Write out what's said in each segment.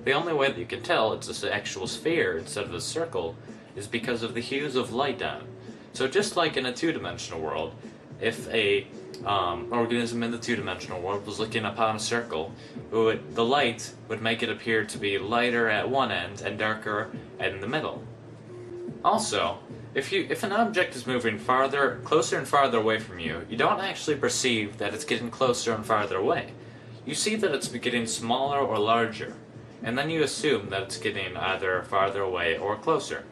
The only way that you can tell it's an actual sphere instead of a circle is because of the hues of light on it. So just like in a two-dimensional world, if a organism in the two-dimensional world was looking upon a circle, the light would make it appear to be lighter at one end and darker in the middle. Also, if an object is moving closer and farther away from you, you don't actually perceive that it's getting closer and farther away. You see that it's getting smaller or larger, and then you assume that it's getting either farther away or closer.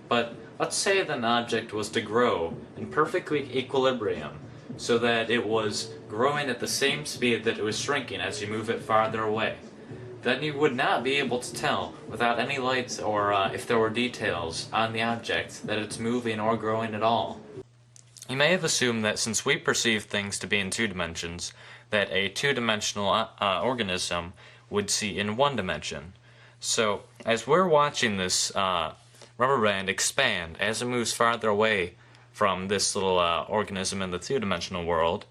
But let's say that an object was to grow in perfect equilibrium, so that it was growing at the same speed that it was shrinking as you move it farther away. Then you would not be able to tell, without any light or if there were details on the object, that it's moving or growing at all. You may have assumed that since we perceive things to be in two dimensions, that a two-dimensional organism would see in one dimension. So, as we're watching this rubber band expand as it moves farther away from this little organism in the two-dimensional world,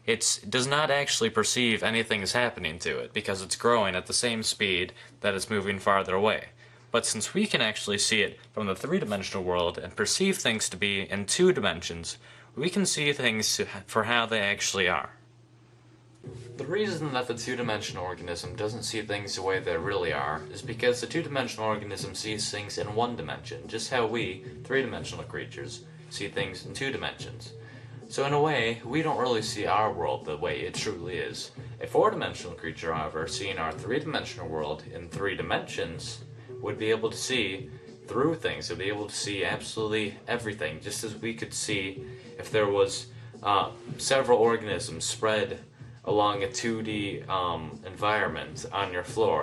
it does not actually perceive anything is happening to it because it's growing at the same speed that it's moving farther away. But since we can actually see it from the three-dimensional world and perceive things to be in two dimensions, we can see things for how they actually are. The reason that the two-dimensional organism doesn't see things the way they really are is because the two-dimensional organism sees things in one dimension, just how we, three-dimensional creatures, see things in two dimensions. So in a way, we don't really see our world the way it truly is. A four-dimensional creature, however, seeing our three-dimensional world in three dimensions, would be able to see through things, would be able to see absolutely everything, just as we could see if there was several organisms spread along a 2D environment on your floor.